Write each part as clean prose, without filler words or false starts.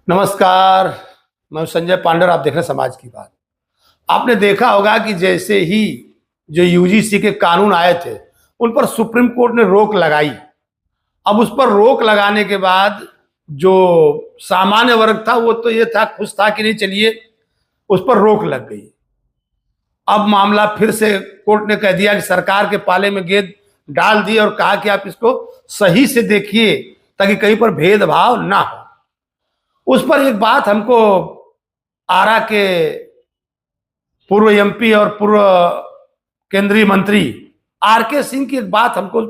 नमस्कार। मैं संजय पांडे, आप देख रहे हैं समाज की बात। आपने देखा होगा कि जैसे ही जो यूजीसी के कानून आए थे उन पर सुप्रीम कोर्ट ने रोक लगाई। अब उस पर रोक लगाने के बाद जो सामान्य वर्ग था वो तो ये था, खुश था कि नहीं चलिए उस पर रोक लग गई। अब मामला फिर से कोर्ट ने कह दिया कि सरकार के पाले में गेंद डाल दी और कहा कि आप इसको सही से देखिए ताकि कहीं पर भेदभाव ना हो। उस पर एक बात हमको आरा के पूर्व एमपी और पूर्व केंद्रीय मंत्री आरके सिंह की एक बात हमको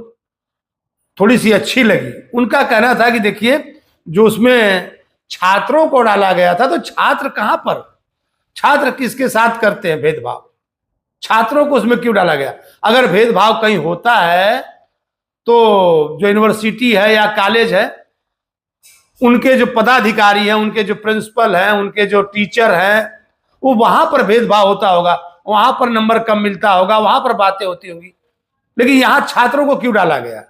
थोड़ी सी अच्छी लगी। उनका कहना था कि देखिए, जो उसमें छात्रों को डाला गया था तो छात्र कहां पर, छात्र किसके साथ करते हैं भेदभाव, छात्रों को उसमें क्यों डाला गया? अगर भेदभाव कहीं होता है तो जो यूनिवर्सिटी है या कॉलेज है उनके जो पदाधिकारी हैं, उनके जो प्रिंसिपल हैं, उनके जो टीचर हैं, वो वहां पर भेदभाव होता होगा, वहां पर नंबर कम मिलता होगा, वहां पर बातें होती होंगी। लेकिन यहां छात्रों को क्यों डाला गया?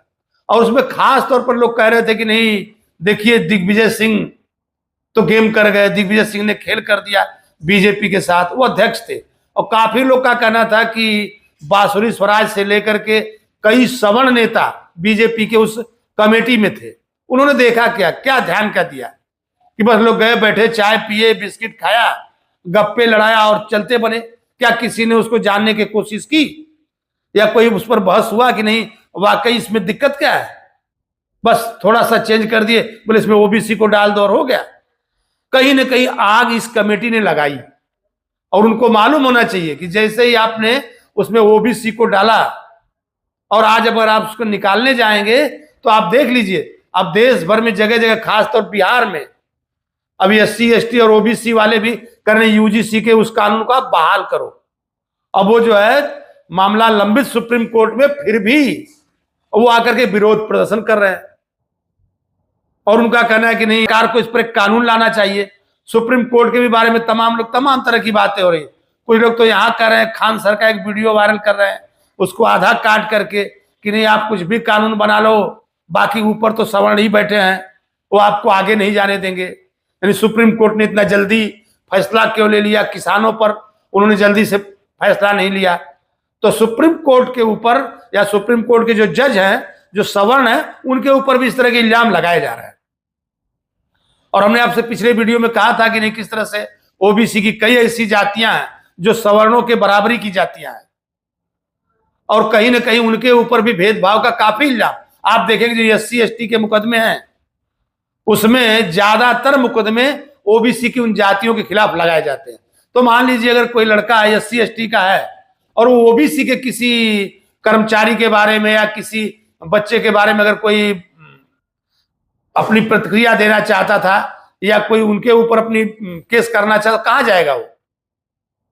और उसमें खास तौर पर लोग कह रहे थे कि नहीं देखिए, दिग्विजय सिंह तो गेम कर गए, दिग्विजय सिंह ने खेल कर दिया बीजेपी के साथ, वो अध्यक्ष थे। और काफी लोग का कहना था कि बांसुरी स्वराज से लेकर के कई सवर्ण नेता बीजेपी के उस कमेटी में थे। उन्होंने देखा क्या क्या ध्यान क्या दिया कि बस लोग गए, बैठे, चाय पिए, बिस्किट खाया, गप्पे लड़ाया और चलते बने। क्या किसी ने उसको जानने की कोशिश की या कोई उस पर बहस हुआ कि नहीं वाकई इसमें दिक्कत क्या है? बस थोड़ा सा चेंज कर दिए, बोले इसमें ओबीसी को डाल दो और हो गया। कहीं ना कहीं आग इस कमेटी ने लगाई और उनको मालूम होना चाहिए कि जैसे ही आपने उसमें ओबीसी को डाला और आज अगर आप उसको निकालने जाएंगे तो आप देख लीजिए, अब देश भर में जगह जगह, खासतौर बिहार में अभी एससी एसटी और ओबीसी वाले भी कर रहे हैं यूजीसी के उस कानून को आप बहाल करो। अब वो जो है मामला लंबित सुप्रीम कोर्ट में, फिर भी वो आकर के विरोध प्रदर्शन कर रहे हैं और उनका कहना है कि नहीं, सरकार को इस पर एक कानून लाना चाहिए। सुप्रीम कोर्ट के भी बारे में तमाम लोग तमाम तरह की बातें हो रही है। कुछ लोग तो यहां कर रहे हैं, खान सर का एक वीडियो वायरल कर रहे हैं, उसको आधा काट करके कि नहीं आप कुछ भी कानून बना लो, बाकी ऊपर तो सवर्ण ही बैठे हैं, वो आपको आगे नहीं जाने देंगे। यानी सुप्रीम कोर्ट ने इतना जल्दी फैसला क्यों ले लिया? किसानों पर उन्होंने जल्दी से फैसला नहीं लिया। तो सुप्रीम कोर्ट के ऊपर या सुप्रीम कोर्ट के जो जज हैं, जो सवर्ण हैं, उनके ऊपर भी इस तरह के इल्जाम लगाए जा रहे हैं। और हमने आपसे पिछले वीडियो में कहा था कि नहीं किस तरह से ओबीसी की कई ऐसी जातियां हैं जो सवर्णों के बराबरी की जातियां हैं और कहीं ना कहीं उनके ऊपर भी भेदभाव का काफी इल्जाम आप देखेंगे। जो एससी एसटी के मुकदमे हैं उसमें ज्यादातर मुकदमे ओबीसी की उन जातियों के खिलाफ लगाए जाते हैं। तो मान लीजिए अगर कोई लड़का एससी एसटी का है और वो ओबीसी के किसी कर्मचारी के बारे में या किसी बच्चे के बारे में अगर कोई अपनी प्रतिक्रिया देना चाहता था या कोई उनके ऊपर अपनी केस करना चाहता, कहां जाएगा वो?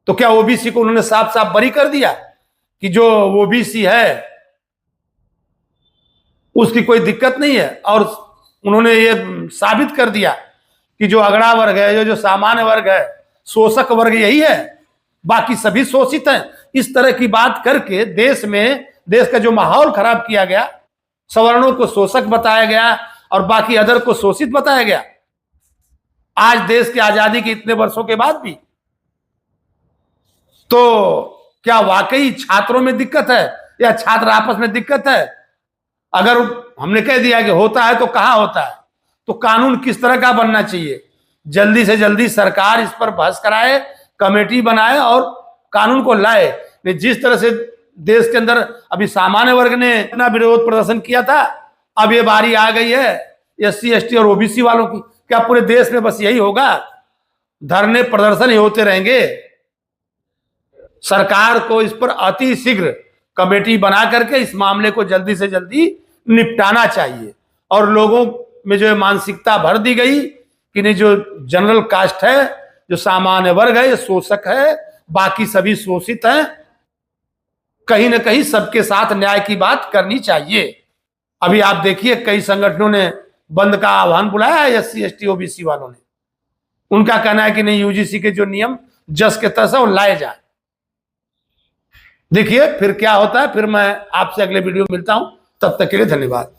तो क्या ओबीसी को उन्होंने साफ साफ बरी कर दिया कि जो ओबीसी है उसकी कोई दिक्कत नहीं है? और उन्होंने ये साबित कर दिया कि जो अगड़ा वर्ग है, जो सामान्य वर्ग है, शोषक वर्ग यही है, बाकी सभी शोषित हैं। इस तरह की बात करके देश का जो माहौल खराब किया गया, सवर्णों को शोषक बताया गया और बाकी अदर को शोषित बताया गया। आज देश की आजादी के इतने वर्षों के बाद भी। तो क्या वाकई छात्रों में दिक्कत है या छात्र आपस में दिक्कत है? अगर हमने कह दिया कि होता है तो कहां होता है? तो कानून किस तरह का बनना चाहिए? जल्दी से जल्दी सरकार इस पर बहस कराए, कमेटी बनाए और कानून को लाए। जिस तरह से देश के अंदर अभी सामान्य वर्ग ने इतना विरोध प्रदर्शन किया था, अब ये बारी आ गई है एससी एसटी और ओबीसी वालों की। क्या पूरे देश में बस यही होगा? धरने प्रदर्शन ही होते रहेंगे? सरकार को इस पर अति शीघ्र कमेटी बना करके इस मामले को जल्दी से जल्दी निपटाना चाहिए। और लोगों में जो मानसिकता भर दी गई कि नहीं, जो जनरल कास्ट है, जो सामान्य वर्ग है, ये शोषक है, बाकी सभी शोषित हैं, कहीं ना कहीं सबके साथ न्याय की बात करनी चाहिए। अभी आप देखिए कई संगठनों ने बंद का आह्वान बुलाया है एससी एसटी ओबीसी वालों ने। उनका कहना है कि नहीं, यूजीसी के जो नियम जस के तस है वो लाए जाए। देखिए फिर क्या होता है। फिर मैं आपसे अगले वीडियो में मिलता हूं, तब तक के लिए धन्यवाद।